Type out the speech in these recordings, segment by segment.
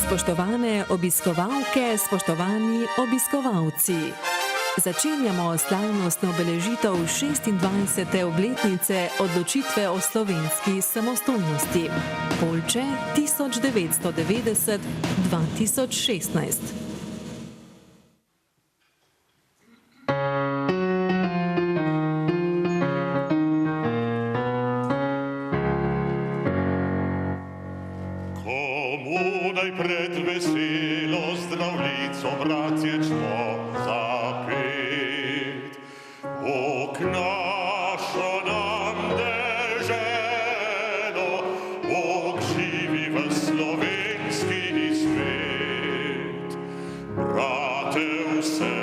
Spoštovane obiskovalke, spoštovani obiskovalci. Začenjamo slavnostno obeležitev 26. obletnice odločitve o slovenski samostojnosti. Poljče 1990-2016. Pred veselo zdravljico, bratje, čmo zapet. Bog našo nam deželo, Bog živi v slovenski svet. Brate, vse,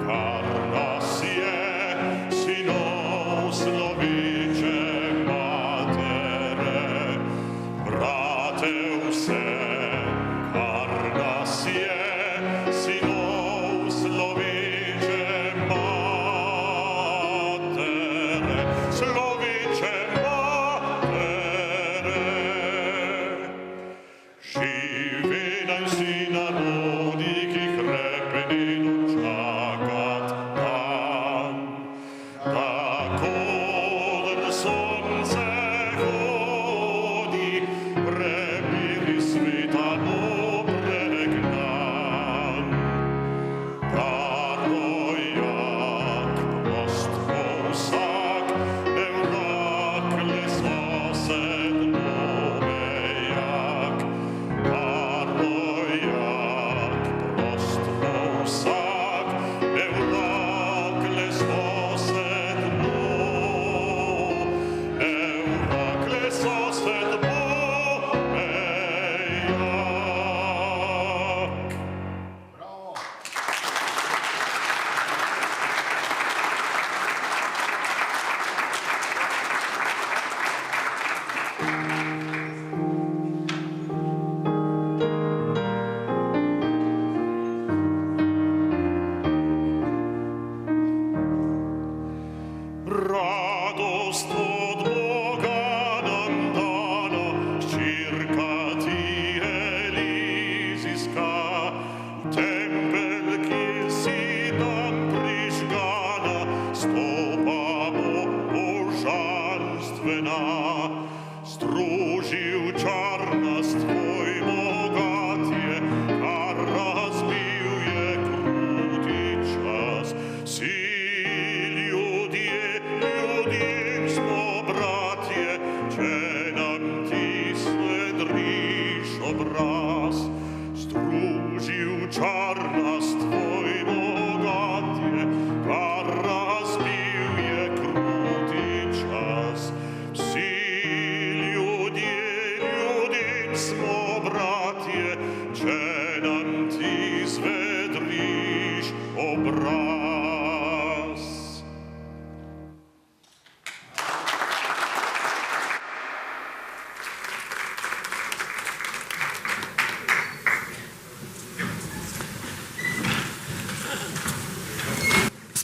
kar nas je, sinov sloveče matere. Brate, vse,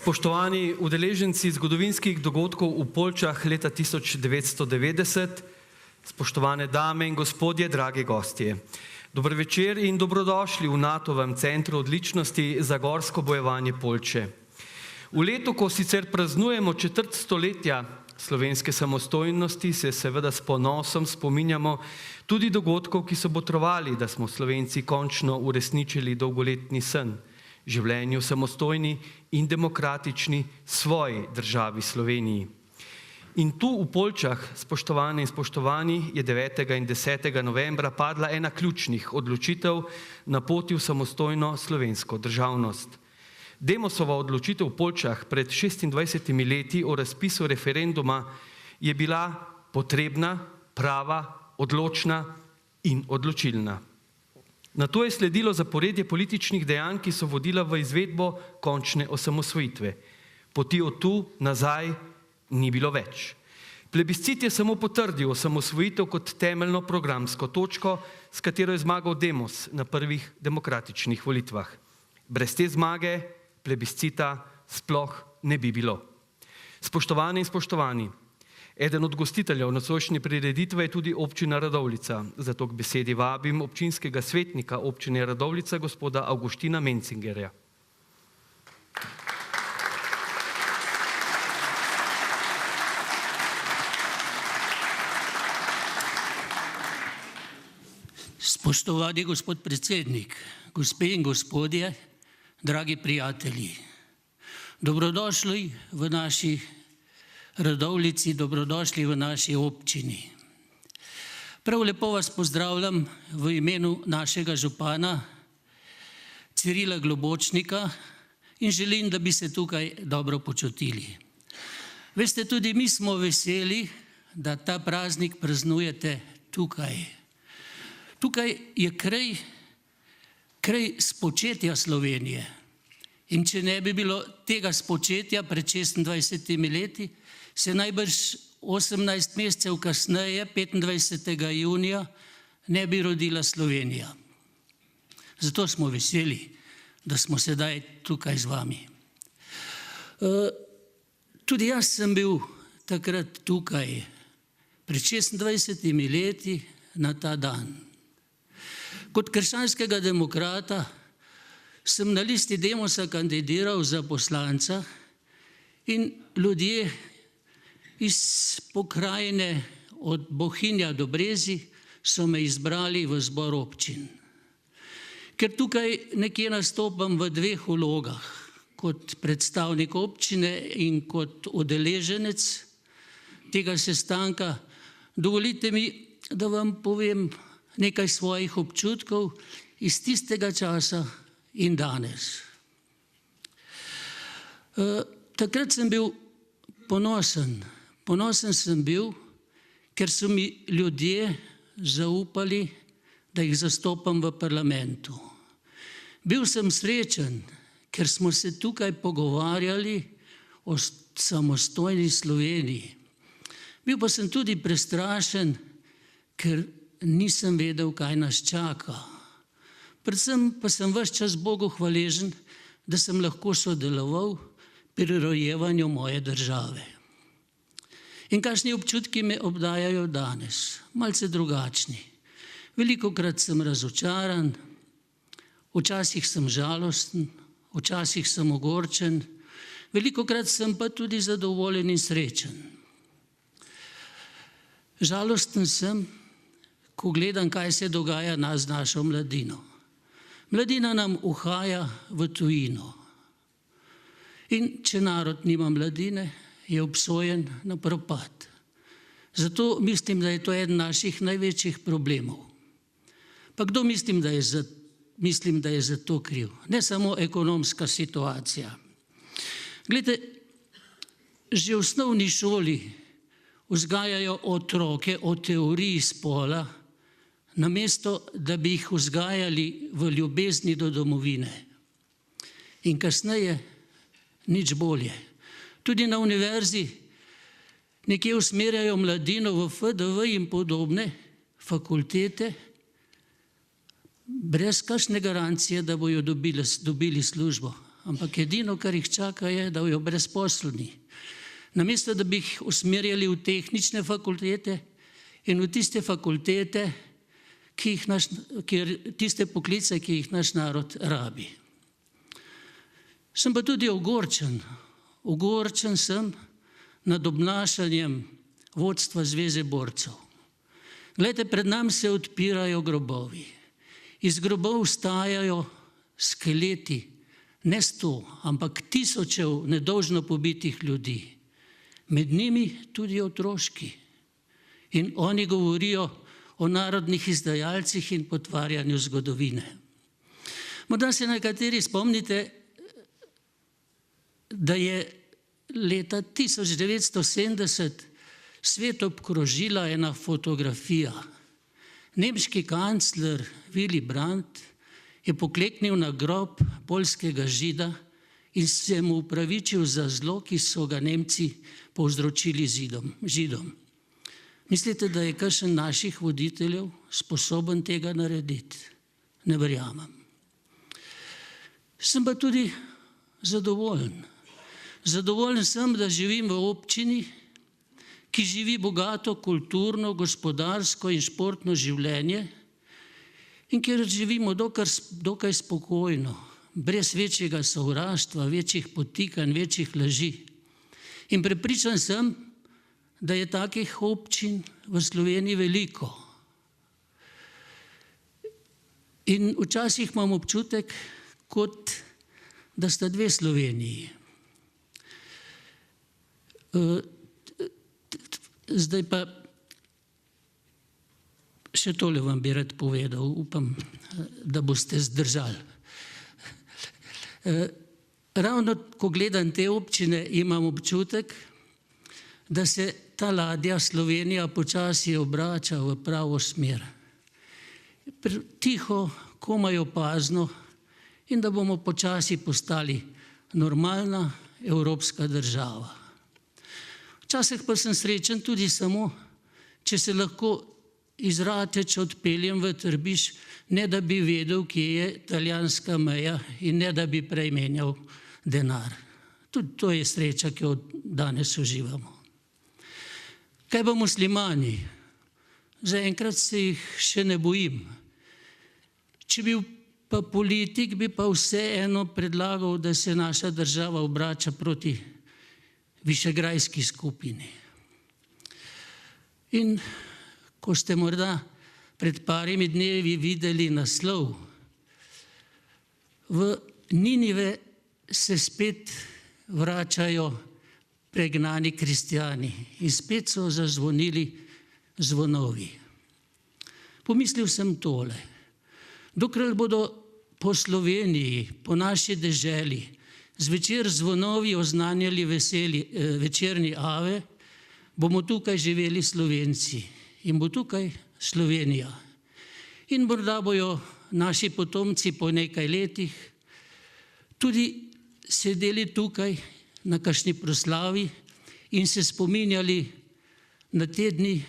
Spoštovani udeleženci zgodovinskih dogodkov v Poljčah leta 1990, spoštovane dame in gospodje, dragi gostje. Dober večer in dobrodošli v NATO-vem centru odličnosti za gorsko bojevanje Poljče. V letu, ko sicer praznujemo četrt stoletja slovenske samostojnosti, se seveda s ponosom spominjamo tudi dogodkov, ki so botrovali, da smo Slovenci končno uresničili dolgoletni sen, življenju samostojni in demokratični svoji državi Sloveniji. In tu v Poljčah, spoštovane in spoštovani, je 9. in 10. novembra padla ena ključnih odločitev na poti v samostojno slovensko državnost. Demosova odločitev v Poljčah pred 26 leti o razpisu referenduma je bila potrebna, prava, odločna in odločilna. Nato je sledilo zaporedje političnih dejanj, ki so vodila v izvedbo končne osamosvojitve. Poti od tu nazaj ni bilo več. Plebiscit je samo potrdil osamosvojitev kot temeljno programsko točko, s katero je zmagal Demos na prvih demokratičnih volitvah. Brez te zmage plebiscita sploh ne bi bilo. Spoštovane in spoštovani, Eden od gostiteljev nocojšnje prireditve je tudi občina Radovljica. Zato k besedi vabim občinskega svetnika občine Radovljica, gospoda Avguština Mencingerja. Spoštovani gospod predsednik, gospe in gospodje, dragi prijatelji, dobrodošli v naši Radovljici, dobrodošli v naši občini. Prav lepo vas pozdravljam v imenu našega župana Cirila Globočnika in želim, da bi se tukaj dobro počutili. Veste, tudi mi smo veseli, da ta praznik praznujete tukaj. Tukaj je kraj spočetja Slovenije. In če ne bi bilo tega spočetja pred 26 leti, se najbrž 18 mesecev kasneje, 25. junija, ne bi rodila Slovenija. Zato smo veseli, da smo sedaj tukaj z vami. Tudi jaz sem bil takrat tukaj, pred 26 leti na ta dan. Kot krščanskega demokrata sem na listi Demosa kandidiral za poslanca in ljudje iz pokrajine od Bohinja do Brezij so me izbrali v zbor občin. Ker tukaj nekje nastopam v dveh vlogah, kot predstavnik občine in kot udeleženec tega sestanka, dovolite mi, da vam povem nekaj svojih občutkov iz tistega časa in danes. Takrat sem bil ponosen. Ponosen sem bil, ker so mi ljudje zaupali, da jih zastopam v parlamentu. Bil sem srečen, ker smo se tukaj pogovarjali o samostojni Sloveniji. Bil pa sem tudi prestrašen, ker nisem vedel, kaj nas čaka. Predvsem pa sem ves čas Bogu hvaležen, da sem lahko sodeloval pri rojevanju moje države. In kakšni občutki me obdajajo danes? Malce drugačni. Velikokrat sem razočaran, včasih sem žalosten, včasih sem ogorčen, velikokrat sem pa tudi zadovoljen in srečen. Žalosten sem, ko gledam, kaj se dogaja z našo mladino. Mladina nam uhaja v tujino. In če narod nima mladine, je obsojen na propad. Zato mislim, da je to eden naših največjih problemov. Pa kdo mislim, da je za to kriv? Ne samo ekonomska situacija. Glejte, že v osnovni šoli vzgajajo otroke o teoriji spola, namesto da bi jih vzgajali v ljubezni do domovine. In kasneje nič bolje. Tudi na univerzi nekje usmerjajo mladino v FDV in podobne fakultete, brez kakšne garancije, da bojo dobili službo. Ampak edino, kar jih čaka, je, da bojo brezposelni. Namesto da bi jih usmerjali v tehnične fakultete in v tiste fakultete, tiste poklice, ki jih naš narod rabi. Sem pa tudi ogorčen. Ogorčen sem nad obnašanjem vodstva Zveze borcev. Glejte, pred nami se odpirajo grobovi. Iz grobov vstajajo skeleti, ne 100, ampak tisočev nedolžno pobitih ljudi. Med njimi tudi otroški. In oni govorijo o narodnih izdajalcih in potvarjanju zgodovine. Morda se nekateri spomnite, da je leta 1970 svet obkrožila ena fotografija. Nemški kancler Willy Brandt je pokleknil na grob poljskega Žida in se mu upravičil za zlo, ki so ga Nemci povzročili Židom. Mislite, da je kakšen naših voditeljev sposoben tega narediti? Ne verjamem. Sem pa tudi zadovoljen. Zadovoljen sem, da živim v občini, ki živi bogato kulturno, gospodarsko in športno življenje in kjer živimo dokaj spokojno, brez večjega sovraštva, večjih podtikanj, večjih laži. In prepričan sem, da je takih občin v Sloveniji veliko. In včasih imam občutek, kot da sta dve Sloveniji. Zdaj pa še tole vam bi rad povedal, upam, da boste zdržali. Ravno ko gledam te občine, imam občutek, da se ta ladja Slovenija počasi obrača v pravo smer. Tiho, komaj opazno, in da bomo počasi postali normalna evropska država. Včasih pa sem srečen tudi samo, če se lahko iz Rateč odpeljem v Trbiž, ne da bi vedel, kje je italijanska meja in ne da bi prej menjal denar. Tudi to je sreča, ki jo danes uživamo. Kaj pa muslimani? Zaenkrat se jih še ne bojim. Če bi pa politik, bi pa vseeno predlagal, da se naša država obrača proti Višegrajski skupini. In ko ste morda pred parimi dnevi videli naslov, v Ninive se spet vračajo pregnani kristjani in spet so zazvonili zvonovi. Pomislil sem tole. Dokler bodo po Sloveniji, po naši deželi, zvečer zvonovi oznanjali večerni ave, bomo tukaj živeli Slovenci in bo tukaj Slovenija. In morda bojo naši potomci po nekaj letih tudi sedeli tukaj na kakšni proslavi in se spominjali na te dni,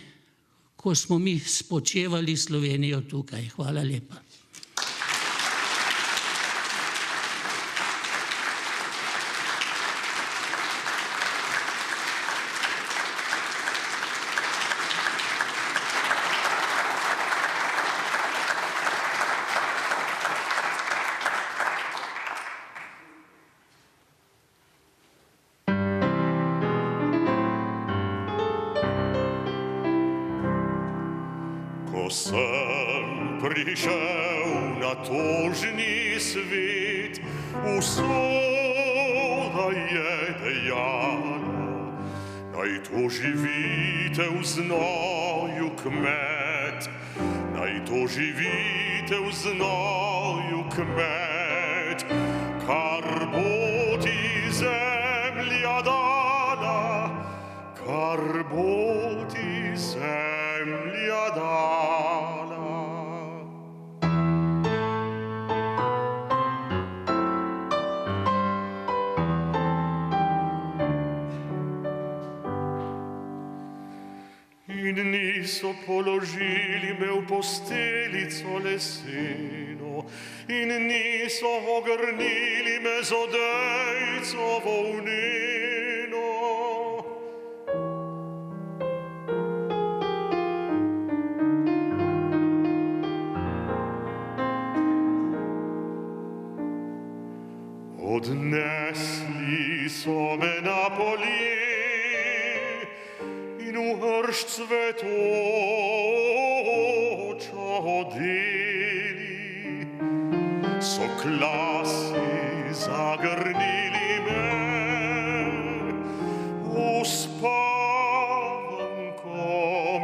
ko smo mi spočevali Slovenijo tukaj. Hvala lepa. Ko sem prišel na tožni svet, usoda je dejala, naj to živite v znoju kmet, naj to živite v znoju kmet, kar bo ti zemlja dala, kar bo ti zemlja dala. In niso položili me v posteljico leseno, in niso ogrnili me z odejco volneno. Odnesli so me na polje in v hršč cvetočo odeli. So klasi zagrnili me, uspavanko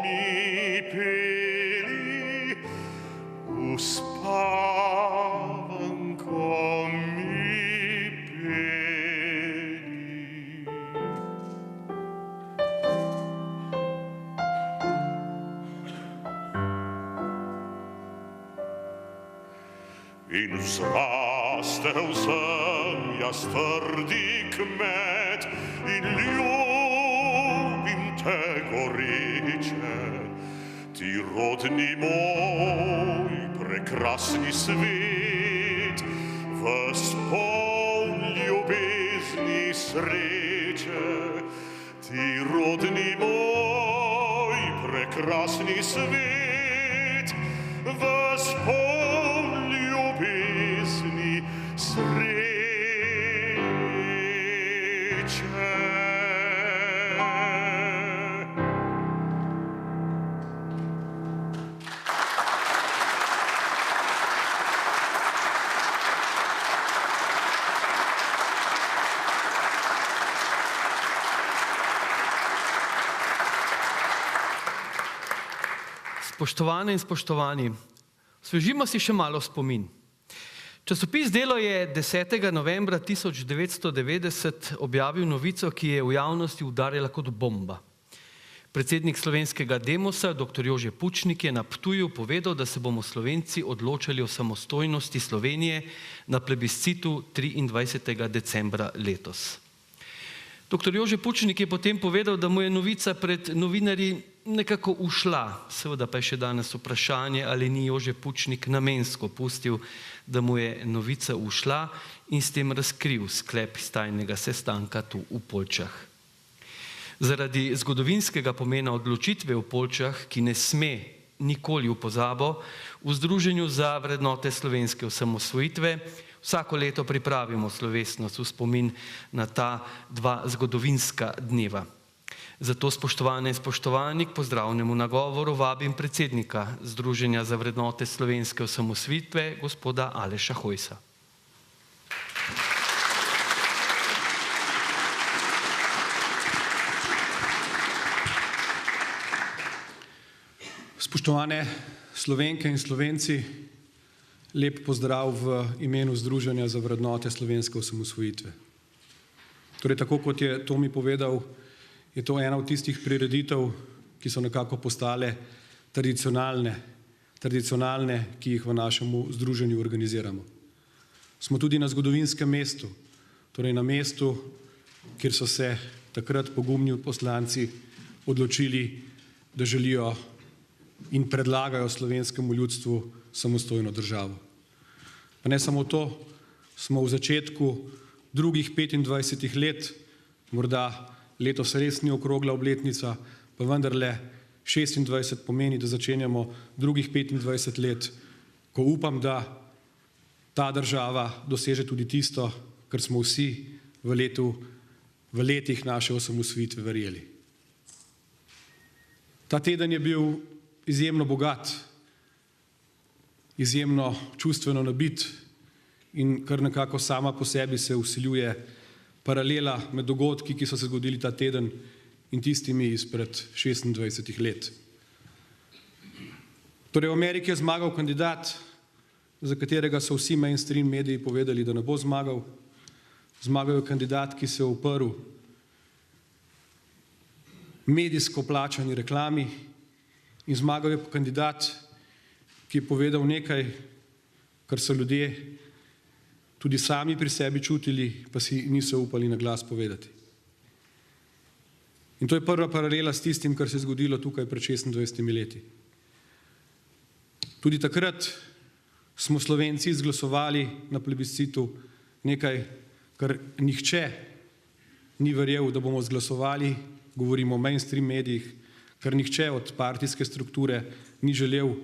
mi peli, uspavanko mi peli. In vzrastel sem jaz trdi kmet in ljubim te goreče, ti rodni moj prekrasni svet, ves poln ljubezni sreče, Ti rodni moj, prekrasni svet, vas poln ljubezni sreče. Spoštovane in spoštovani, osvežimo si še malo spomin. Časopis Delo je 10. novembra 1990 objavil novico, ki je v javnosti udarila kot bomba. Predsednik slovenskega Demosa, dr. Jože Pučnik, je na Ptuju povedal, da se bomo Slovenci odločali o samostojnosti Slovenije na plebiscitu 23. decembra letos. Dr. Jože Pučnik je potem povedal, da mu je novica pred novinarji nekako ušla. Seveda pa je še danes vprašanje, ali ni Jože Pučnik namensko pustil, da mu je novica ušla in s tem razkril sklep iz tajnega sestanka tu v Poljčah. Zaradi zgodovinskega pomena odločitve v Poljčah, ki ne sme nikoli v pozabo, v Združenju za vrednote slovenske osamosvojitve vsako leto pripravimo slovesnost v spomin na ta dva zgodovinska dneva. Zato, spoštovane in spoštovani, k pozdravnemu nagovoru vabim predsednika Združenja za vrednote slovenske osamosvojitve, gospoda Aleša Hojsa. Spoštovane Slovenke in Slovenci, lep pozdrav v imenu Združenja za vrednote slovenske osamosvojitve. Torej, tako kot je Tomi povedal, je to ena od tistih prireditev, ki so nekako postale tradicionalne, ki jih v našem združenju organiziramo. Smo tudi na zgodovinskem mestu, torej na mestu, kjer so se takrat pogumni poslanci odločili, da želijo in predlagajo slovenskemu ljudstvu samostojno državo. Pa ne samo to, smo v začetku drugih 25 let, morda letos res ni okrogla obletnica, pa vendarle 26 pomeni, da začenjamo drugih 25 let, ko upam, da ta država doseže tudi tisto, kar smo vsi v letih naše osamosvojitve verjeli. Ta teden je bil izjemno bogat, izjemno čustveno nabit in kar nekako sama po sebi se vsiljuje paralela med dogodki, ki so se zgodili ta teden in tistimi izpred 26 let. Torej, v Ameriki je zmagal kandidat, za katerega so vsi mainstream mediji povedali, da ne bo zmagal. Zmagal je kandidat, ki se je uprl medijsko plačani reklami, in zmagal je kandidat, ki je povedal nekaj, kar so ljudje tudi sami pri sebi čutili, pa si niso upali na glas povedati. In to je prva paralela s tistim, kar se je zgodilo tukaj pred 26 leti. Tudi takrat smo Slovenci izglasovali na plebiscitu nekaj, kar nihče ni verjel, da bomo izglasovali, govorimo o mainstream medijih, kar nihče od partijske strukture ni želel,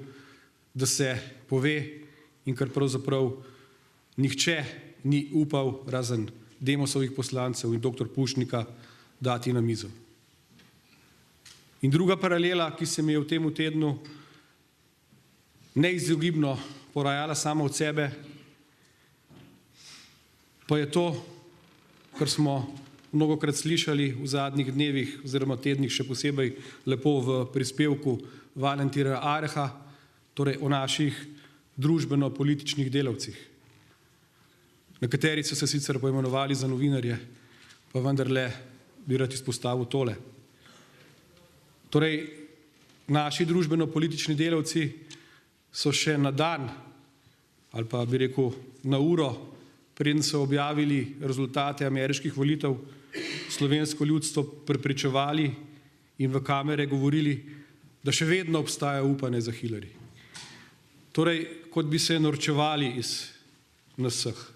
da se pove in kar pravzaprav nihče ni upal, razen Demosovih poslancev in dr. Pučnika, dati na mizo. In druga paralela, ki se mi je v tem tednu neizogibno porajala sama od sebe, pa je to, kar smo mnogokrat slišali v zadnjih dnevih oziroma tednih, še posebej lepo v prispevku Valentina Areha, torej o naših družbeno-političnih delavcih. Nekateri so se sicer poimenovali za novinarje, pa vendarle bi rad izpostavil tole. Torej, naši družbeno-politični delavci so še na dan, ali pa bi rekel na uro, preden so objavili rezultate ameriških volitev, slovensko ljudstvo prepričevali in v kamere govorili, da še vedno obstaja upanje za Hillary. Torej, kot bi se norčevali iz nas vseh.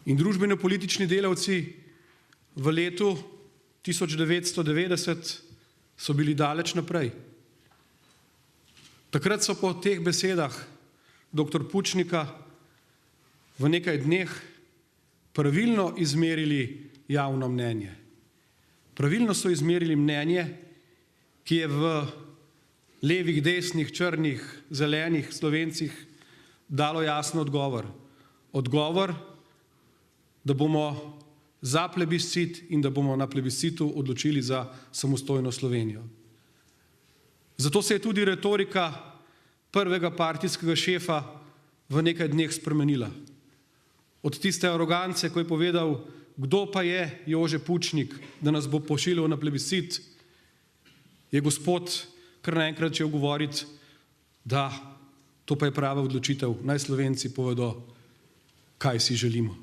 In družbeno-politični delavci v letu 1990 so bili daleč naprej. Takrat so po teh besedah dr. Pučnika v nekaj dneh pravilno izmerili javno mnenje. Pravilno so izmerili mnenje, ki je v levih, desnih, črnih, zelenih Slovencih dalo jasen odgovor. Odgovor, da bomo za plebiscit in da bomo na plebiscitu odločili za samostojno Slovenijo. Zato se je tudi retorika prvega partijskega šefa v nekaj dneh spremenila. Od tiste arogance, ko je povedal, kdo pa je Jože Pučnik, da nas bo pošiljal na plebiscit, je gospod kar naenkrat začel govoriti, da to pa je prava odločitev, naj Slovenci povedo, kaj si želimo.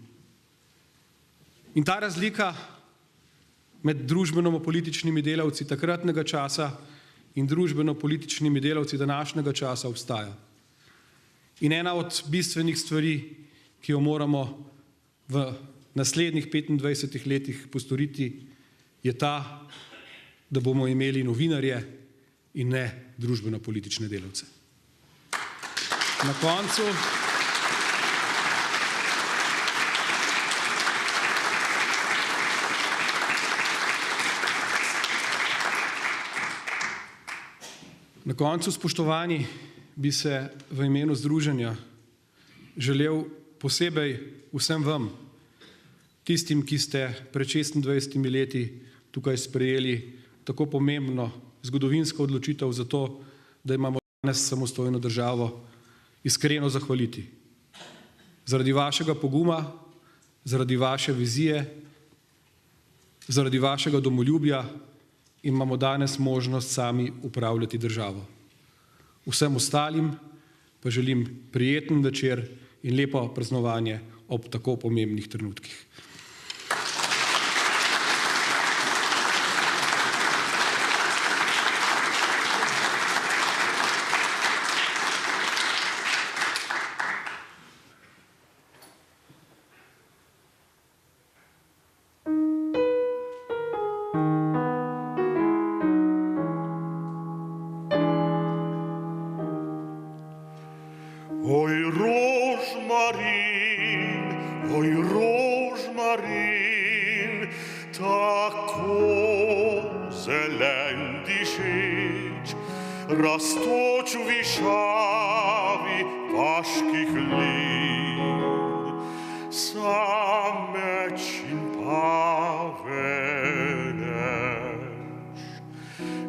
In ta razlika med družbeno-političnimi delavci takratnega časa in družbeno-političnimi delavci današnjega časa obstaja. In ena od bistvenih stvari, ki jo moramo v naslednjih 25 letih postoriti, je ta, da bomo imeli novinarje in ne družbeno-politične delavce. Na koncu, spoštovani, bi se v imenu združenja želel posebej vsem vam, tistim, ki ste pred 26 leti tukaj sprejeli tako pomembno zgodovinsko odločitev za to, da imamo danes samostojno državo, iskreno zahvaliti. Zaradi vašega poguma, zaradi vaše vizije, zaradi vašega domoljubja imamo danes možnost sami upravljati državo. Vsem ostalim pa želim prijeten večer in lepo praznovanje ob tako pomembnih trenutkih. Oj, rožmarin, tako zelen dišeč, rastoč v višavi vaških lin, sameč in paveneč.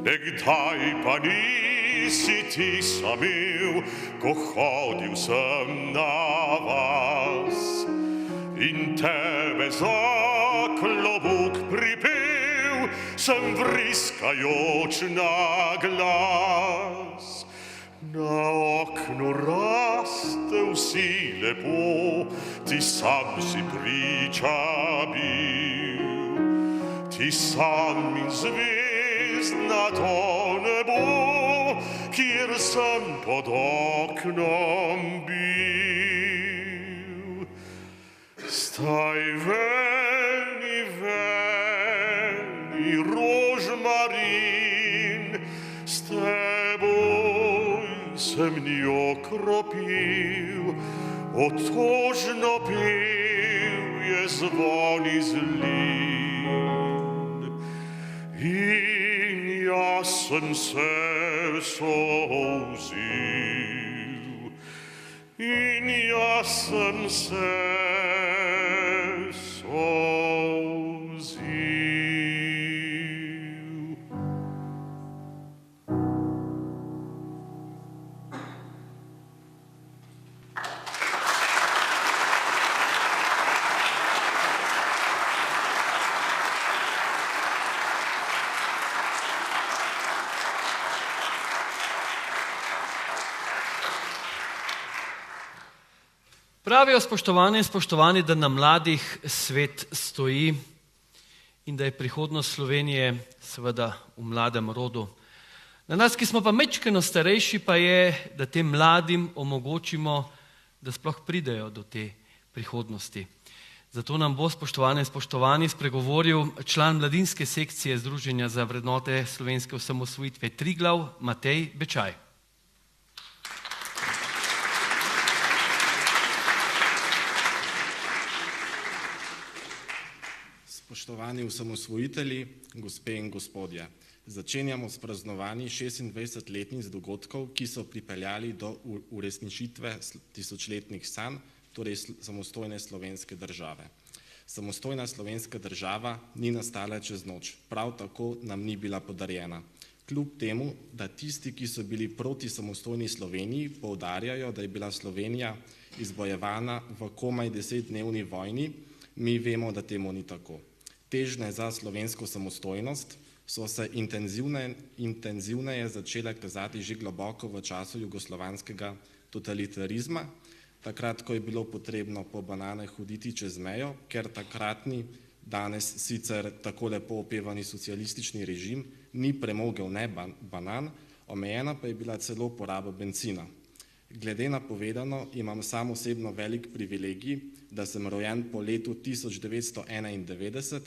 Nekdaj pa nisi ti samil, ko hodil sem na vas, in tebe za klobuk pripel sem vriskajoč na glas. Na oknu raste vsi lepo, ti sam si priča bil, ti sam in zvezd na to nebo, kjer sem pod oknom bil. Staj veni, veni, rožmarin, s teboj sem njo kropil, otožno pil je zvon iz lin. In jaz sem se solzil, in jaz sem se solzil. Pravijo spoštovane in spoštovani, da na mladih svet stoji in da je prihodnost Slovenije seveda v mladem rodu. Na nas, ki smo pa mečkeno starejši, pa je, da tem mladim omogočimo, da sploh pridejo do te prihodnosti. Zato nam bo, spoštovane in spoštovani, spregovoril član mladinske sekcije Združenja za vrednote slovenske osamosvojitve Triglav, Matej Bečaj. Spoštovani osamosvojitelji, gospe in gospodje, začenjamo s praznovanji 26-letnic dogodkov, ki so pripeljali do uresničitve tisočletnih sanj, torej samostojne slovenske države. Samostojna slovenska država ni nastala čez noč, prav tako nam ni bila podarjena. Kljub temu, da tisti, ki so bili proti samostojni Sloveniji, poudarjajo, da je bila Slovenija izbojevana v komaj 10-dnevni vojni, mi vemo, da temu ni tako. Težnje za slovensko samostojnost so se intenzivneje začele kazati že globoko v času jugoslovanskega totalitarizma, takrat, ko je bilo potrebno po banane hoditi čez mejo, ker takratni, danes sicer tako lepo opevani socialistični režim ni premogel ne banan, omejena pa je bila celo poraba bencina. Glede na povedano imam sam osebno velik privilegij, da sem rojen po letu 1991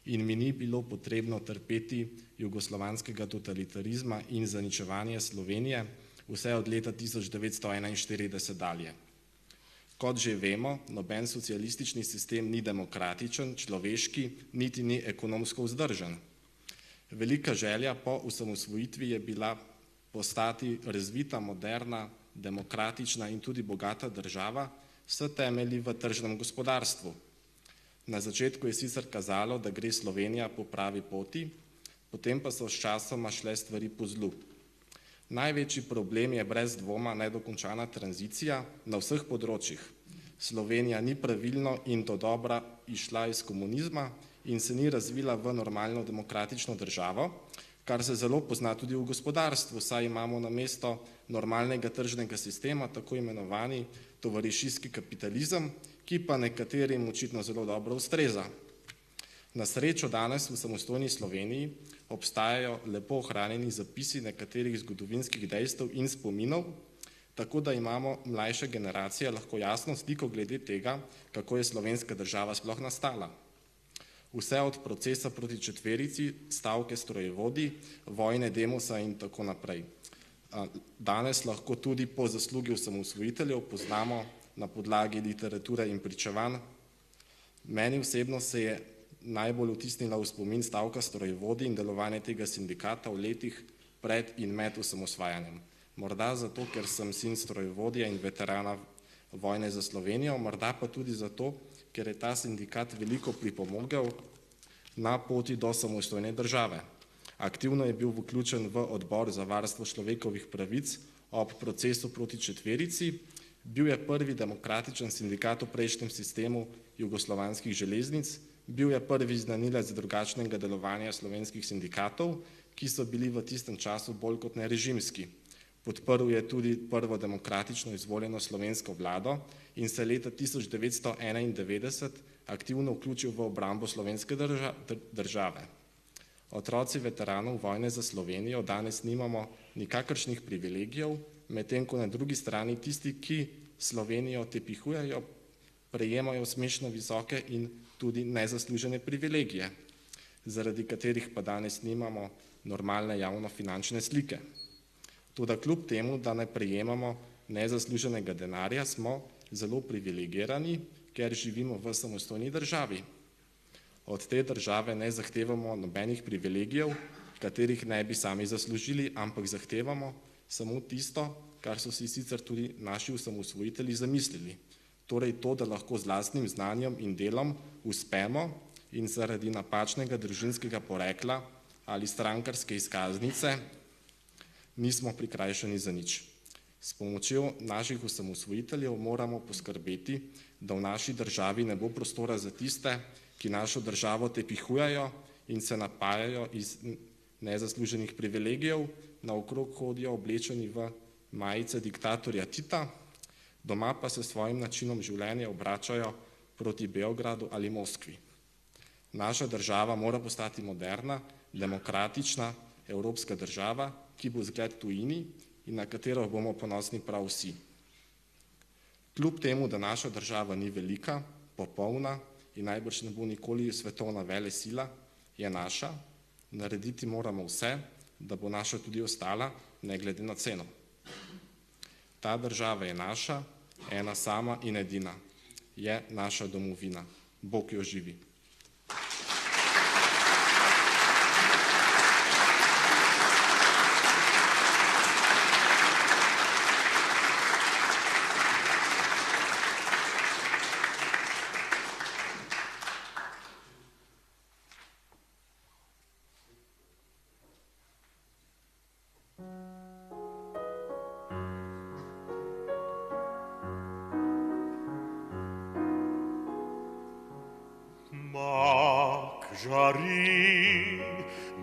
in mi ni bilo potrebno trpeti jugoslovanskega totalitarizma in zaničevanje Slovenije vse od leta 1941 dalje. Kot že vemo, noben socialistični sistem ni demokratičen, človeški, niti ni ekonomsko vzdržen. Velika želja po osamosvojitvi je bila postati razvita, moderna, demokratična in tudi bogata država s temelji v tržnem gospodarstvu. Na začetku je sicer kazalo, da gre Slovenija po pravi poti, potem pa so s časoma šle stvari po zlu. Največji problem je brez dvoma nedokončana tranzicija na vseh področjih. Slovenija ni pravilno in dodobra išla iz komunizma in se ni razvila v normalno demokratično državo, kar se zelo pozna tudi v gospodarstvu, saj imamo namesto normalnega tržnega sistema tako imenovani tovarišijski kapitalizem, ki pa nekaterim očitno zelo dobro ustreza. Na srečo danes v samostojni Sloveniji obstajajo lepo ohranjeni zapisi nekaterih zgodovinskih dejstev in spominov, tako da imamo mlajše generacije lahko jasno sliko glede tega, kako je slovenska država sploh nastala. Vse od procesa proti četverici, stavke strojevodij, vojne Demosa in tako naprej. Danes lahko tudi po zaslugi osamosvojiteljev poznamo na podlagi literature in pričevanj. Meni osebno se je najbolj vtisnila v spomin stavka strojevodij in delovanje tega sindikata v letih pred in med osamosvajanjem. Morda zato, ker sem sin strojevodja in veterana vojne za Slovenijo, morda pa tudi zato, ker je ta sindikat veliko pripomogel na poti do samostojne države. Aktivno je bil vključen v odbor za varstvo človekovih pravic ob procesu proti četverici, bil je prvi demokratičen sindikat v prejšnjem sistemu jugoslovanskih železnic, bil je prvi znanilec drugačnega delovanja slovenskih sindikatov, ki so bili v tistem času bolj kot ne režimski. Podprl je tudi prvo demokratično izvoljeno slovensko vlado in se leta 1991 aktivno vključil v obrambo slovenske države. Otroci veteranov vojne za Slovenijo danes nimamo nikakršnih privilegijev, medtem ko na drugi strani tisti, ki Slovenijo tepihujejo, prejemajo smešno visoke in tudi nezaslužene privilegije, zaradi katerih pa danes nimamo normalne javno-finančne slike. Toda kljub temu, da ne prejemamo nezasluženega denarja, smo zelo privilegirani, ker živimo v samostojni državi. Od te države ne zahtevamo nobenih privilegijev, katerih ne bi sami zaslužili, ampak zahtevamo samo tisto, kar so si sicer tudi naši osamosvojitelji zamislili. Torej to, da lahko z lastnim znanjem in delom uspemo in zaradi napačnega družinskega porekla ali strankarske izkaznice nismo prikrajšani za nič. S pomočjo naših osamosvojiteljev moramo poskrbeti, da v naši državi ne bo prostora za tiste, ki našo državo tepihujajo in se napajajo iz nezasluženih privilegijev, naokrog hodijo oblečeni v majice diktatorja Tita, doma pa se svojim načinom življenja obračajo proti Beogradu ali Moskvi. Naša država mora postati moderna, demokratična, evropska država, ki bo zgled tujini in na katero bomo ponosni prav vsi. Kljub temu, da naša država ni velika, popolna in najbrž ne bo nikoli svetovna velesila, je naša. Narediti moramo vse, da bo naša tudi ostala, ne glede na ceno. Ta država je naša, ena sama in edina. Je naša domovina. Bog jo živi.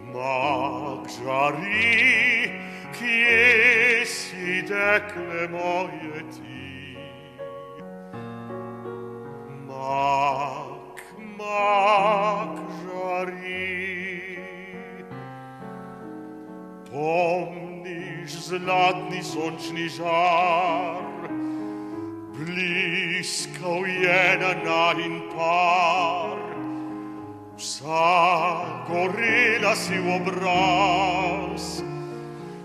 Mak žari, kje si, dekle moje ti? Mak žari. Pomniš zlatni sončni žar, bliskal je na najin par, vsa gorela si v obraz,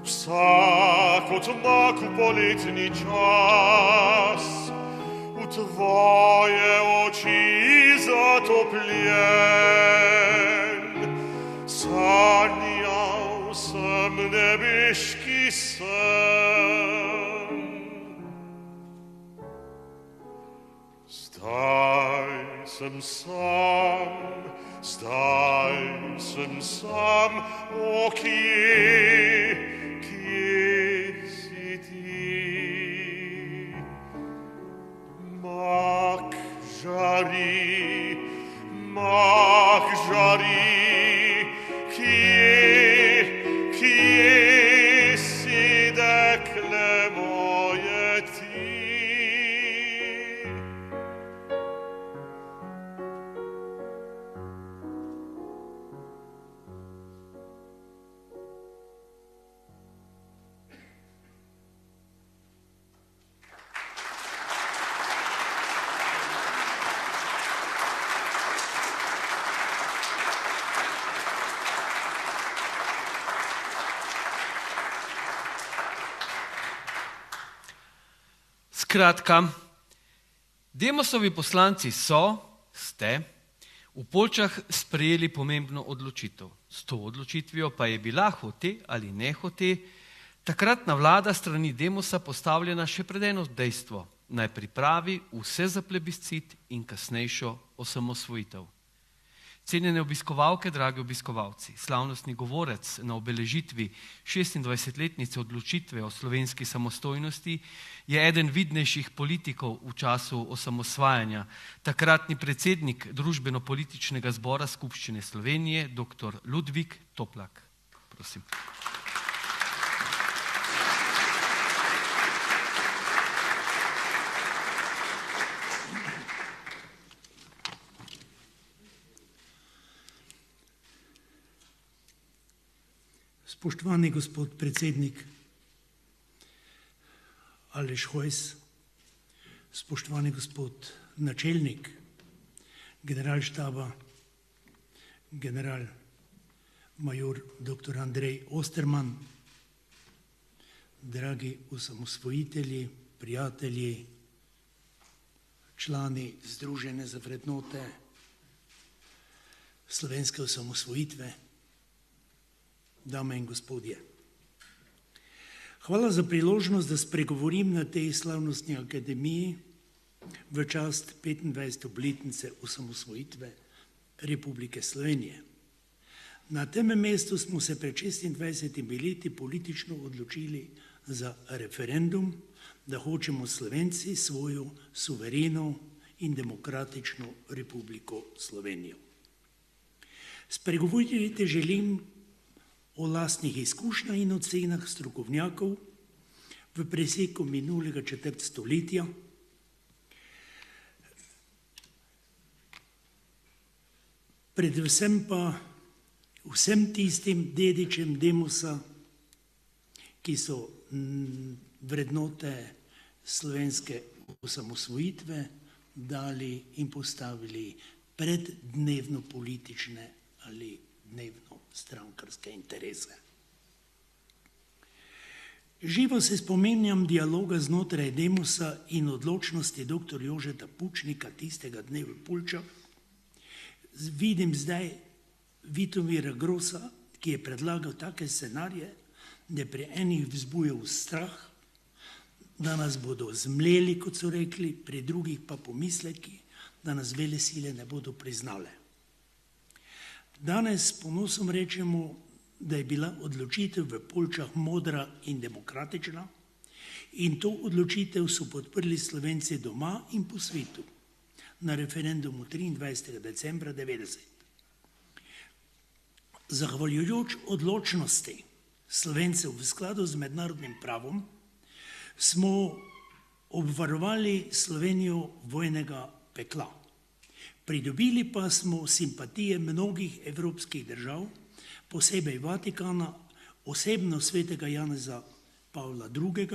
vsak odmak v poletni čas, v tvoje oči zatopljen, sanjal sem nebeški sen. Zdaj sem sam, o kje si ti? Mak žari, kje si, dekle moje ti? Skratka, Demosovi poslanci ste v Poljčah sprejeli pomembno odločitev. S to odločitvijo pa je bila hote ali ne hote takratna vlada strani Demosa postavljena še pred eno dejstvo, naj pripravi vse za plebiscit in kasnejšo osamosvojitev. Cenjene obiskovalke, dragi obiskovalci, slavnostni govorec na obeležitvi 26-letnice odločitve o slovenski samostojnosti je eden vidnejših politikov v času osamosvajanja, takratni predsednik Družbeno-političnega zbora Skupščine Slovenije, dr. Ludvik Toplak. Prosim. Spoštovani gospod predsednik Aleš Hojs, spoštovani gospod načelnik generalštaba, general major dr. Andrej Osterman, dragi osamosvojitelji, prijatelji, člani Združenja za vrednote slovenske osamosvojitve, dame in gospodje. Hvala za priložnost, da spregovorim na tej slavnostni akademiji v čast 25. obletnice osamosvojitve Republike Slovenije. Na tem mestu smo se pred 26 leti politično odločili za referendum, da hočemo Slovenci svojo suvereno in demokratično Republiko Slovenijo. Spregovoriti želim o lastnih izkušnjah in ocenah strokovnjakov v preseku minulega četrt stoletja, predvsem pa vsem tistim dedičem Demosa, ki so vrednote slovenske osamosvojitve dali in postavili pred dnevno politične ali dnevno strankarske interese. Živo se spominjam dialoga znotraj Demosa in odločnosti dr. Jožeta Pučnika tistega dne v Poljčah. Vidim zdaj Vitomira Grosa, ki je predlagal take scenarije, da pri enih vzbujal strah, da nas bodo zmleli, kot so rekli, pri drugih pa pomisleki, da nas vele sile ne bodo priznale. Danes s ponosom rečemo, da je bila odločitev v Poljčah modra in demokratična in to odločitev so podprli Slovenci doma in po svetu na referendumu 23. decembra 1990. Zahvaljujoč odločnosti Slovencev v skladu z mednarodnim pravom smo obvarovali Slovenijo vojnega pekla. Pridobili pa smo simpatije mnogih evropskih držav, posebej Vatikana, osebno svetega Janeza Pavla II.,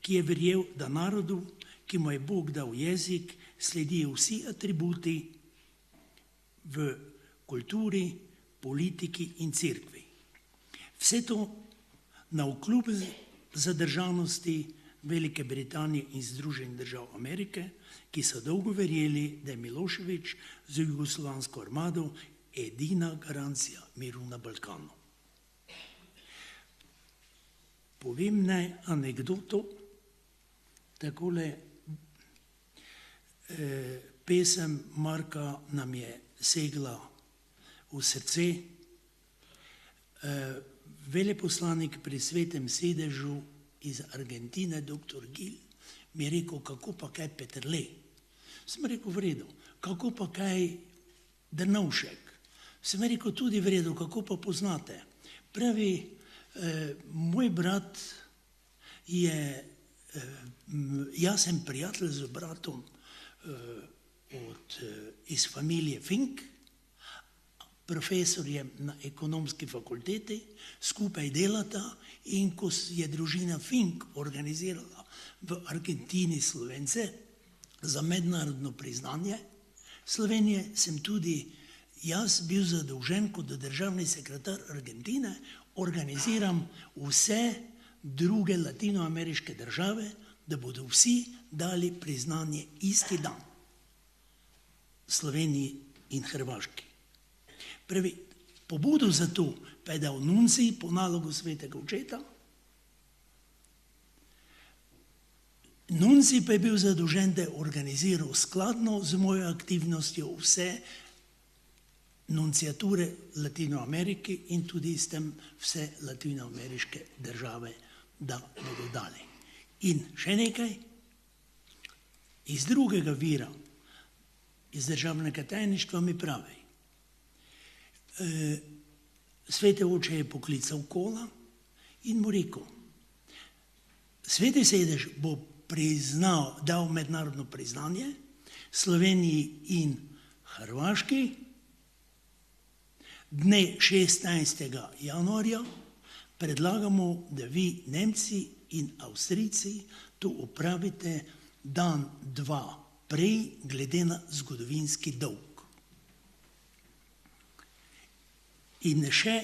ki je verjel, da narodu, ki mu je Bog dal jezik, sledijo vsi atributi v kulturi, politiki in cerkvi. Vse to navkljub zadržanosti Velike Britanije in Združenih držav Amerike, ki so dolgo verjeli, da je Milošević z jugoslovansko armado edina garancija miru na Balkanu. Povem naj anekdoto, takole pesem Marka nam je segla v srce. Veleposlanik pri Svetem sedežu iz Argentine, dr. Gil, mi je rekel, kako pa kaj Peterle. Sem rekel, v redu, kako pa kaj Drnovšek. Sem rekel, tudi v redu, kako pa poznate. Pravi, moj brat je, jaz sem prijatelj z bratom iz familije Fink, profesor je na ekonomski fakulteti, skupaj delata in ko je družina Fink organizirala v Argentini Slovence za mednarodno priznanje Slovenije, sem tudi jaz bil zadolžen kot državni sekretar Argentine, organiziram vse druge latinoameriške države, da bodo vsi dali priznanje isti dan Sloveniji in Hrvaški. Pravi, pobudo za to pa je dal nuncij po nalogu svetega očeta. Nuncij pa je bil zadolžen, da je organiziral skladno z mojo aktivnostjo vse nunciature Latinoamerike in tudi s tem vse latinoameriške države, da bodo dali. In še nekaj, iz drugega vira, iz državnega tajništva mi pravi, svete oče je poklical Kola in mu rekel, sveti sedež bo dal mednarodno priznanje Sloveniji in Hrvaški dne 16. januarja, predlagamo, da vi Nemci in Avstrijci to opravite dan, dva prej, glede na zgodovinski dolg. In še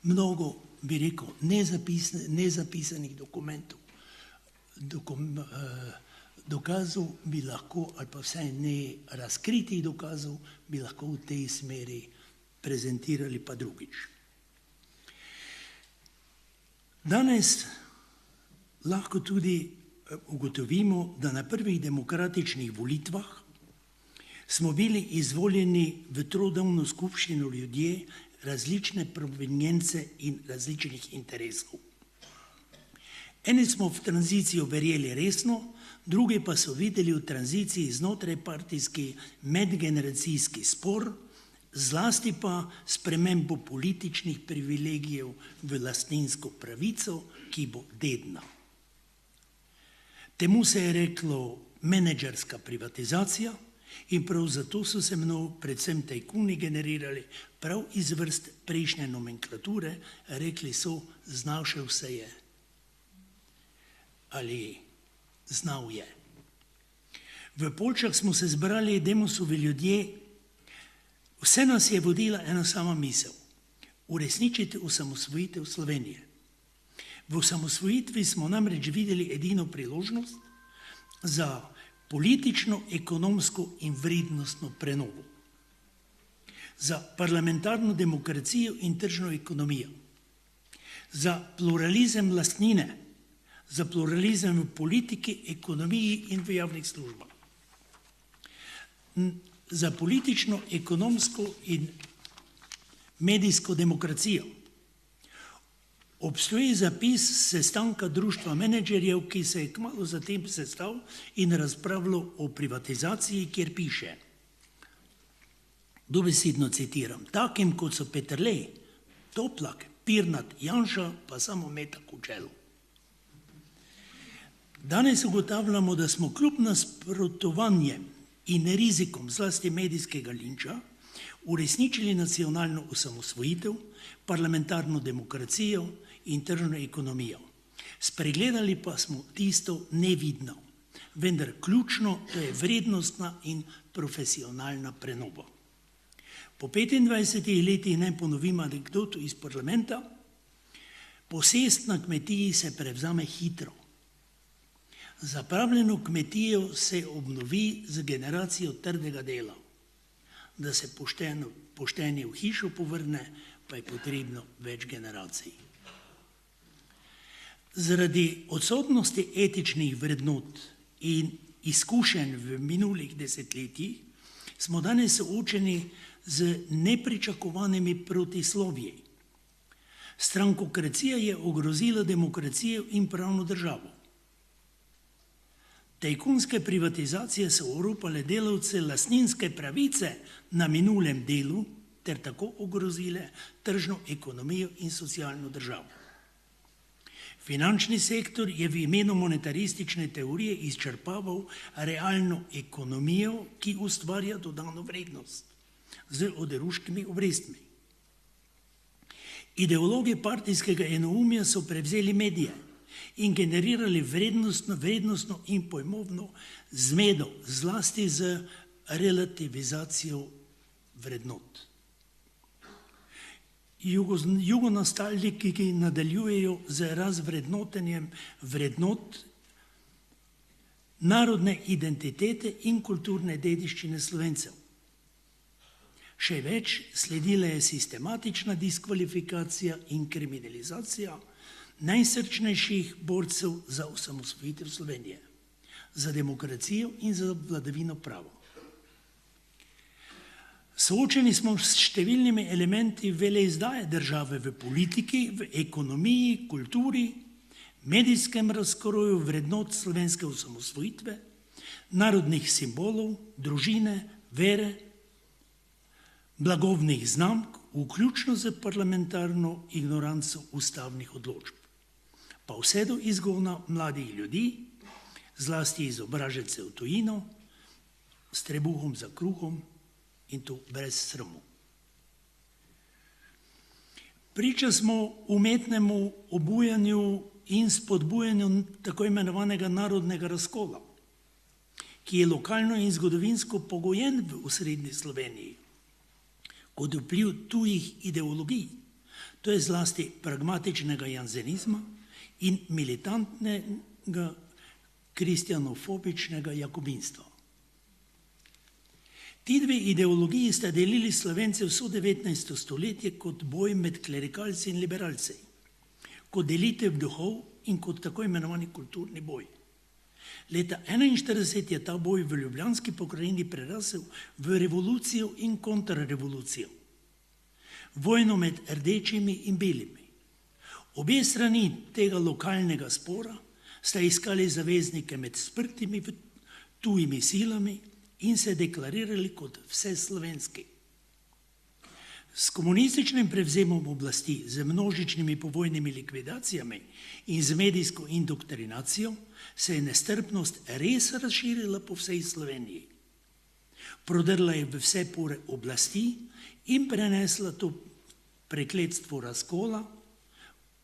mnogo, bi rekel, nezapisanih dokumentov, dokazov bi lahko, ali pa vsaj ne razkritih dokazov, bi lahko v tej smeri prezentirali pa drugič. Danes lahko tudi ugotovimo, da na prvih demokratičnih volitvah smo bili izvoljeni v trodobno skupščino ljudje različne provenience in različnih interesov. Eni smo v tranzicijo verjeli resno, drugi pa so videli v tranziciji znotrajpartijski medgeneracijski spor, zlasti pa spremembo političnih privilegijev v lastninsko pravico, ki bo dedna. Temu se je reklo menedžerska privatizacija in prav zato so se predvsem tajkuni generirali prav iz vrst prejšnje nomenklature, rekli so, znašel se je ali znal je. V Poljčah smo se zbrali Demosovi ljudje Vse nas je vodila ena sama misel: uresničiti osamosvojitev Slovenije. V osamosvojitvi smo namreč videli edino priložnost za politično, ekonomsko in vrednostno prenovo, za parlamentarno demokracijo in tržno ekonomijo, za pluralizem lastnine, za pluralizem v politiki, ekonomiji in v javnih službah, za politično, ekonomsko in medijsko demokracijo. Obstoji zapis sestanka društva menedžerjev, ki se je kmalu zatem sestal in razpravljal o privatizaciji, kjer piše, dobesedno citiram: takim kot so Peterle, Toplak, Pirnat, Janša, pa samo metak v čelu. Danes ugotavljamo, da smo kljub nasprotovanjem in rizikom zlasti medijskega linča uresničili nacionalno osamosvojitev, parlamentarno demokracijo in tržno ekonomijo. Spregledali pa smo tisto nevidno, vendar ključno, to je vrednostna in profesionalna prenova. Po 25 letih naj ponovim anekdoto iz parlamenta: posest na kmetiji se prevzame hitro. Zapravljeno kmetijo se obnovi z generacijo trdega dela. Da se poštenje v hišo povrne, pa je potrebno več generacij. Zaradi odsotnosti etičnih vrednot in izkušenj v minulih desetletjih smo danes soočeni z nepričakovanimi protislovji. Strankokracija je ogrozila demokracijo in pravno državo. Tajkunske privatizacije so oropale delavce lastninske pravice na minulem delu ter tako ogrozile tržno ekonomijo in socialno državo. Finančni sektor je v imenu monetaristične teorije izčrpaval realno ekonomijo, ki ustvarja dodano vrednost z oderuškimi obrestmi. Ideologi partijskega enoumja so prevzeli medije in generirali vrednostno in pojmovno zmedo, zlasti z relativizacijo vrednot. Jugonostalgiki nadaljujejo z razvrednotenjem vrednot narodne identitete in kulturne dediščine Slovencev. Še več, sledila je sistematična diskvalifikacija in kriminalizacija najsrčnejših borcev za osamosvojitev Slovenije, za demokracijo in za vladavino prava. Soočeni smo s številnimi elementi veleizdaje države v politiki, v ekonomiji, kulturi, medijskem razkroju vrednot slovenske osamosvojitve, narodnih simbolov, družine, vere, blagovnih znamk, vključno z parlamentarno ignoranco ustavnih odločb. Pa vse do izgona mladih ljudi, zlasti izobražencev v tujino, s trebuhom za kruhom in to brez sramu. Priča smo umetnemu obujanju in spodbujanju tako imenovanega narodnega razkola, ki je lokalno in zgodovinsko pogojen v osrednji Sloveniji kot vpliv tujih ideologij, to je zlasti pragmatičnega jansenizma in militantnega kristjanofobičnega jakobinstva. Ti dve ideologiji sta delili Slovence vso 19. stoletje kot boj med klerikalci in liberalci, kot delitev duhov in kot tako imenovani kulturni boj. Leta 1941 je ta boj v ljubljanski pokrajini prerasel v revolucijo in kontrrevolucijo, vojno med rdečimi in belimi. Obe strani tega lokalnega spora sta iskali zaveznike med sprtimi tujimi silami in se deklarirali kot vseslovenski. S komunističnim prevzemom oblasti, z množičnimi povojnimi likvidacijami in z medijsko indoktrinacijo se je nestrpnost res razširila po vsej Sloveniji. Prodrla je v vse pore oblasti in prenesla to prekletstvo razkola,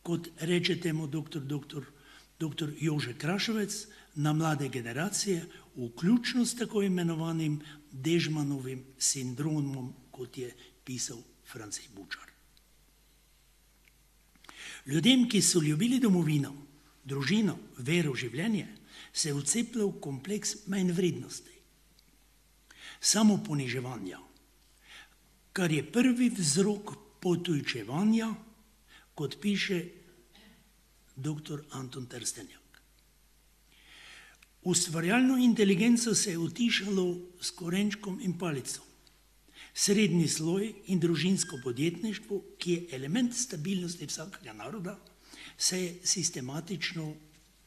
kot reče temu dr. Jože Krašovec, na mlade generacije, vključno s tako imenovanim Dežmanovim sindromom kot je pisal Francej Bučar. Ljudem, ki so ljubili domovino, družino, vero, življenje, se je vcepljal kompleks manjvrednosti, samoponiževanja, kar je prvi vzrok potujčevanja, kot piše dr. Anton Trstenjak. Ustvarjalno inteligenco se je utišalo s korenčkom in palico. Srednji sloj in družinsko podjetništvo, ki je element stabilnosti vsakega naroda, se je sistematično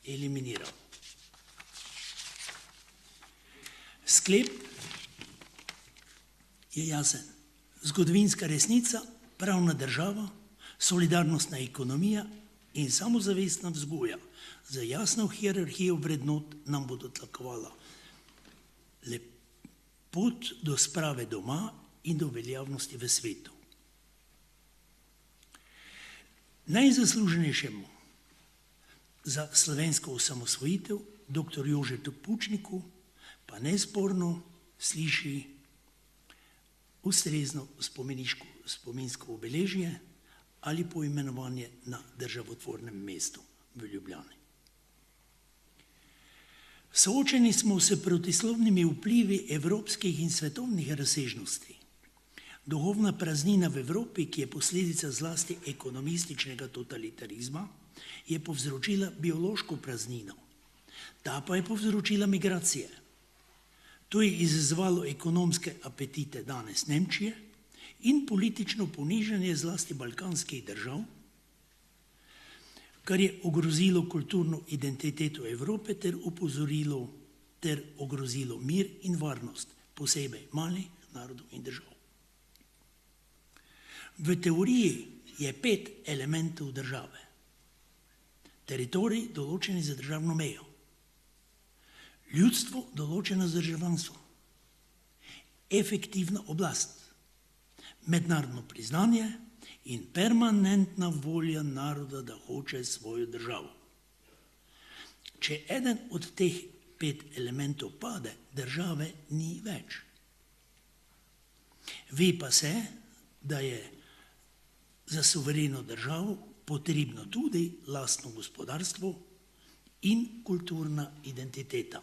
eliminiral. Sklep je jasen. Zgodovinska resnica, pravna država, solidarnostna ekonomija in samozavestna vzgoja za jasno hierarhijo vrednot nam bodo tlakovala pot do sprave doma in do veljavnosti v svetu. Najzaslužnejšemu za slovensko osamosvojitev, dr. Jožetu Pučniku, pa nesporno sliši ustrezno spominsko obeležje ali poimenovanje na državotvornem mestu v Ljubljani. Soočeni smo s protislovnimi vplivi evropskih in svetovnih razsežnosti. Duhovna praznina v Evropi, ki je posledica zlasti ekonomističnega totalitarizma, je povzročila biološko praznino. Ta pa je povzročila migracije. To je izzvalo ekonomske apetite danes Nemčije in politično ponižanje zlasti balkanskih držav, kar je ogrozilo kulturno identiteto Evrope ter ogrozilo mir in varnost, posebej malih narodov in držav. V teoriji je 5 elementov države. Teritorij določen za državno mejo, ljudstvo določeno z državljanstvom, efektivna oblast, mednarodno priznanje in permanentna volja naroda, da hoče svojo državo. Če eden od teh 5 elementov pade, države ni več. Ve pa se, da je za suvereno državo potrebno tudi lastno gospodarstvo in kulturna identiteta.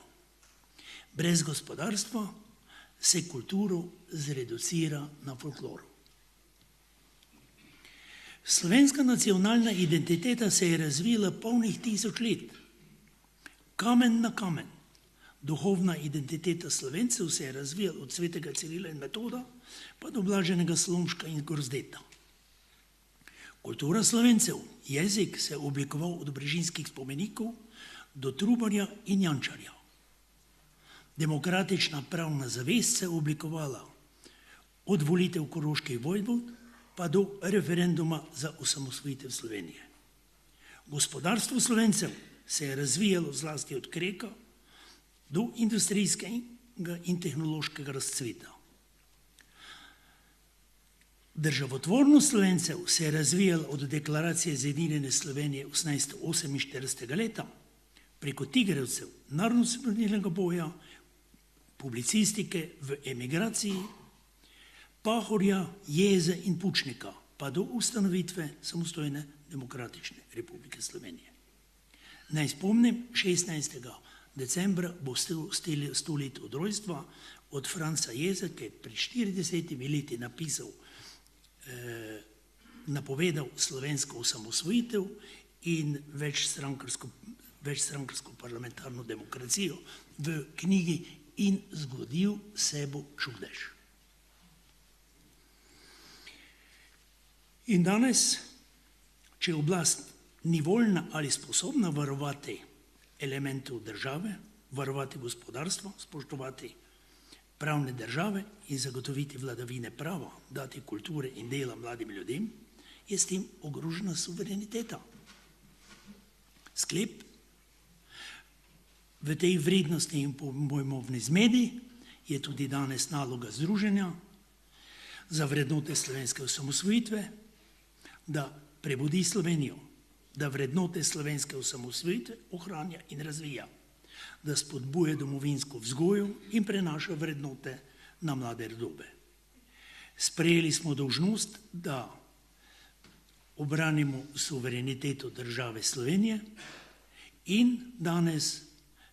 Brez gospodarstva se kulturo zreducira na folklor. Slovenska nacionalna identiteta se je razvila polnih 1000 let. Kamen na kamen. Duhovna identiteta Slovencev se je razvijala od svetega Cirila in Metoda pa do Blaženega Slomška in Grozdeta. Kultura Slovencev, jezik se je oblikoval od brežinskih spomenikov do Trubarja in Jančarja. Demokratična pravna zavest se je oblikovala od volitev koroških vojvod pa do referenduma za osamosvojitev Slovenije. Gospodarstvo Slovencev se je razvijalo zlasti od Kreka do industrijskega in tehnološkega razcveta. Državotvornost Slovencev se je razvijala od deklaracije Zedinjene Slovenije 1848. leta preko Tigrovcev, narodnoosvobodilnega boja, publicistike v emigraciji, Pahorja, Jeze in Pučnika, pa do ustanovitve samostojne demokratične Republike Slovenije. Naj spomnim, 16. decembra bo 100 let od rojstva od Franca Jeze, ki je pred 40 leti napovedal slovensko osamosvojitev in večstrankarsko parlamentarno demokracijo v knjigi In zgodil se bo čudež. In danes, če oblast ni voljna ali sposobna varovati elementov države, varovati gospodarstvo, spoštovati pravne države in zagotoviti vladavine prava, dati kulture in dela mladim ljudem, je s tem ogrožena suvereniteta. Sklep: v tej vrednostni in pojmovni zmedi je tudi danes naloga združenja za vrednote slovenske osamosvojitve, da prebudi Slovenijo, da vrednote slovenske osamosvojitve ohranja in razvija, da spodbuja domovinsko vzgojo in prenaša vrednote na mlade rodove. Sprejeli smo dolžnost, da obranimo suvereniteto države Slovenije in danes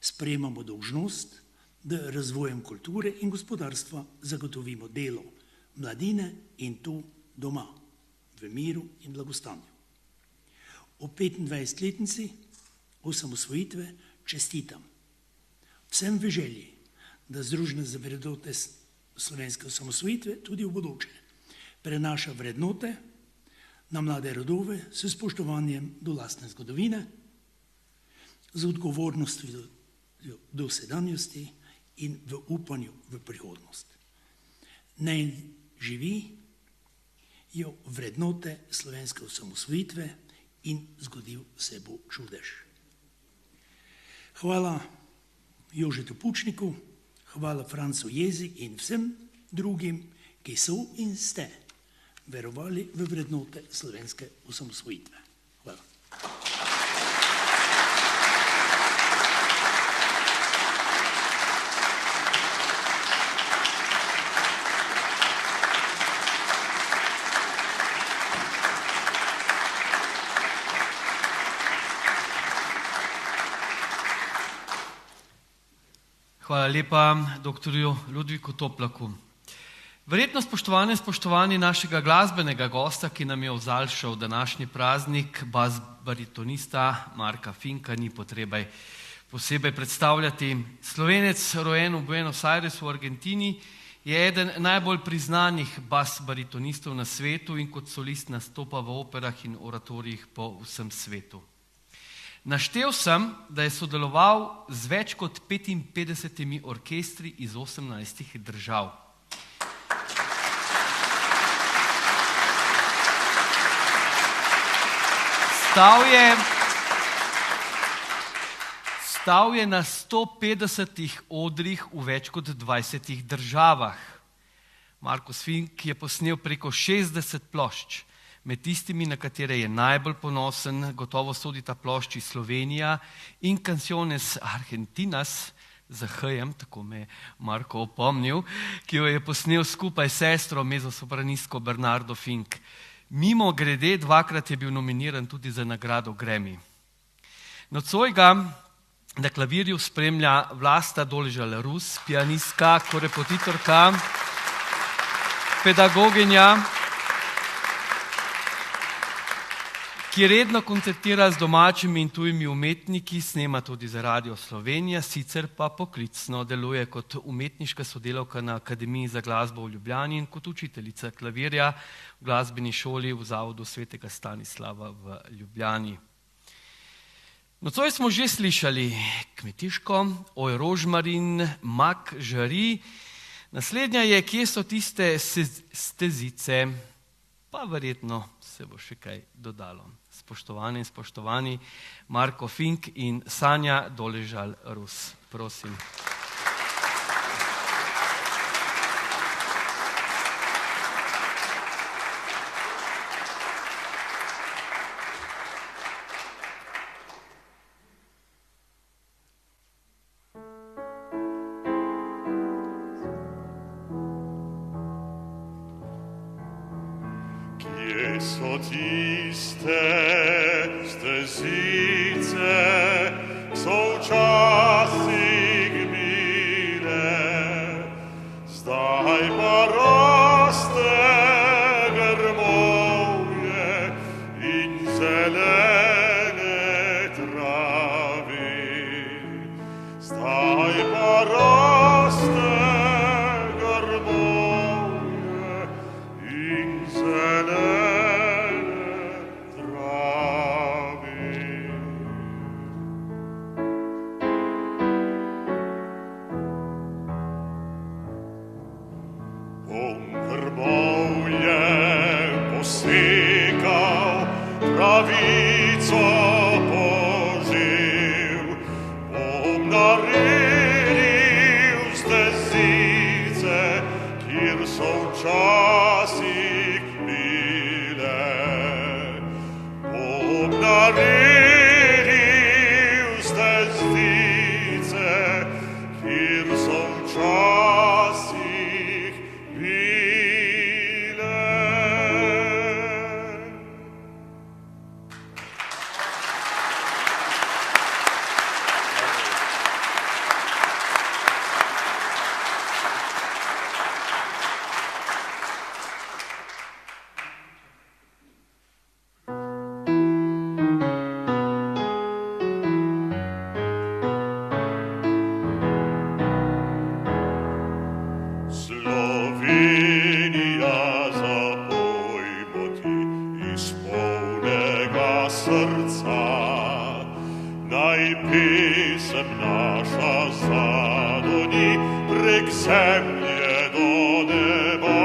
sprejemamo dolžnost, da razvojem kulture in gospodarstva zagotovimo delo mladine in tu doma, v miru in blagostanju. Ob 25-letnici osamosvojitve čestitam vsem v želji, da Združenje za vrednote slovenske osamosvojitve tudi v bodoče prenaša vrednote na mlade rodove s spoštovanjem do lastne zgodovine, z odgovornostjo do sedanjosti in v upanju v prihodnost. Naj živijo vrednote slovenske osamosvojitve in zgodil se bo čudež. Hvala Jožetu Pučniku, hvala Francu Jezi in vsem drugim, ki so in ste verovali v vrednote slovenske osamosvojitve. Hvala. Hvala lepa doktorju Ludviku Toplaku. Verjetno, spoštovane in spoštovani, našega glasbenega gosta, ki nam je ozalšal današnji praznik, bas baritonista Marka Finka, ni potrebej posebej predstavljati. Slovenec, rojen v Buenos Airesu v Argentini, je eden najbolj priznanih bas baritonistov na svetu in kot solist nastopa v operah in oratorijih po vsem svetu. Naštel sem, da je sodeloval z več kot 55 orkestri iz 18 držav. Stal je na 150 odrih v več kot 20 državah. Markus Fink je posnel preko 60 plošč. Med tistimi, na katere je najbolj ponosen, gotovo sodita plošči Slovenija in Canciones Argentinas, za H-jem, tako me je Marko opomnil, ki jo je posnel skupaj s sestro mezosopranistko Bernardo Fink. Mimo grede, dvakrat je bil nominiran tudi za nagrado Grammy. Nocoj ga na klavirju spremlja Vlasta Doležal-Rus, pianistka, korepetitorka, pedagoginja, ki redno koncertira z domačimi in tujimi umetniki, snema tudi za Radio Slovenija, sicer pa poklicno deluje kot umetniška sodelavka na Akademiji za glasbo v Ljubljani in kot učiteljica klavirja v glasbeni šoli v Zavodu svetega Stanislava v Ljubljani. Nocoj smo že slišali Kmetiško, Oj rožmarin, mak žari, naslednja je Kje so tiste stezice, pa verjetno se bo še kaj dodalo. Spoštovane in spoštovani, Marko Fink in Sanja Doležal-Rus. Prosim. Kje so tiste stezice, so včasih bile, zdaj pa raste grmovje in zelene travi. Zdaj pa raste grmovje in zelene pravico poživ, bom naredil stezice, kjer so včasih bile. Bom naredil stezice, kjer so včasih bile. zemlje do neba.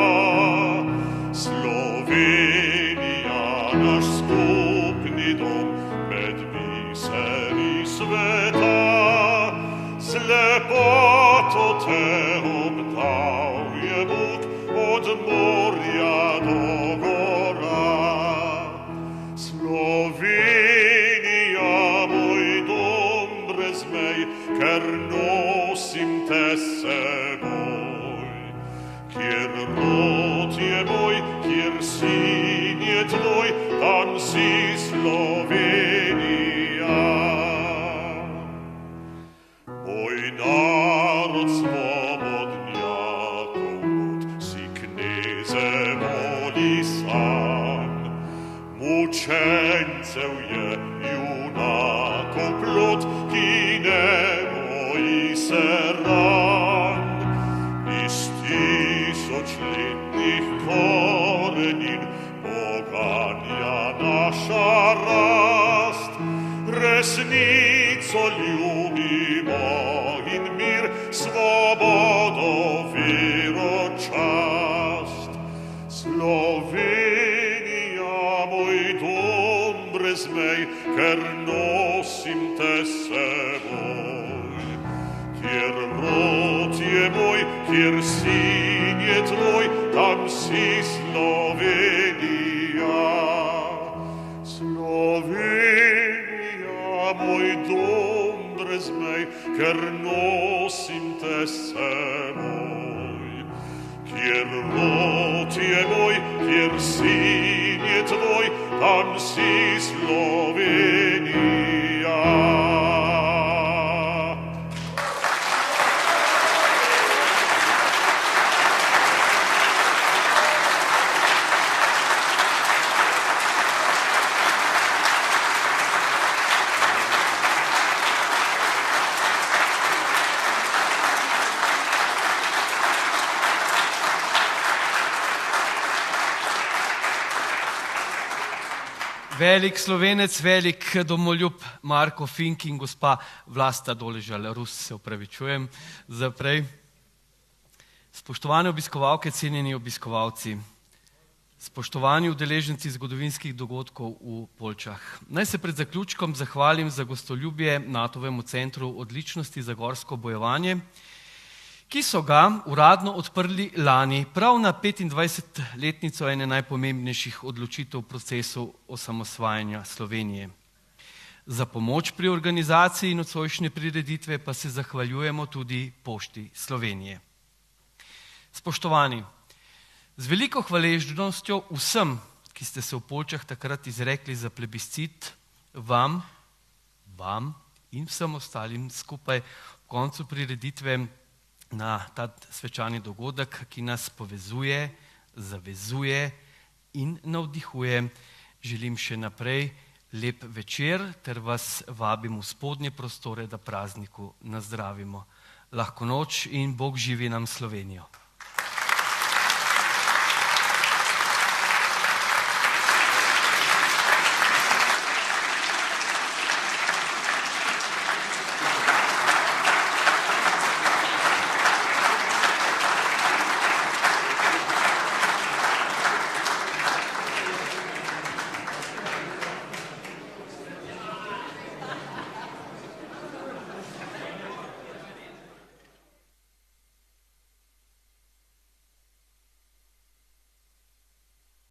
Slovenija, naš skupni dom, med biseri sveta. Z lepoto te obdal je Bog od morja do gora. Slovenija, moj dom brez mej, ker nosim te s seboj. Kjer rod je moj, kjer sin je tvoj, tam si Slovenija. Moj narod svobodnjakov god, si kneze voli sam. Mučencev je junakov plod, ki ne boji se ran. Iz tisočletnih korenin poganja naša rast. Resnico ljubimo in mir, svobodo, vero, čast. Slovenija, moj dom brez mej, ker nosim te s seboj. Kjer rod je moj, kjer sin je tvoj, tam si Slovenija. Slovenija, moj dom brez mej, ker nosim te s seboj. Kjer rod je moj, kjer sin je tvoj, tam si Slovenija. Velik Slovenec, velik domoljub Marko Fink in gospa Vlasta Doležal Rus, se opravičujem za prej. Spoštovane obiskovalke, cenjeni obiskovalci, spoštovani udeleženci zgodovinskih dogodkov v Poljčah. Naj se pred zaključkom zahvalim za gostoljubje NATO-vemu centru odličnosti za gorsko bojevanje, ki so ga uradno odprli lani, prav na 25-letnico ene najpomembnejših odločitev v procesu osamosvajanja Slovenije. Za pomoč pri organizaciji nocojšnje prireditve pa se zahvaljujemo tudi Pošti Slovenije. Spoštovani, z veliko hvaležnostjo vsem, ki ste se v Poljčah takrat izrekli za plebiscit, vam in vsem ostalim skupaj v koncu prireditve na ta svečani dogodek, ki nas povezuje, zavezuje in navdihuje, želim še naprej lep večer ter vas vabim v spodnje prostore, da prazniku nazdravimo. Lahko noč in Bog živi nam Slovenijo.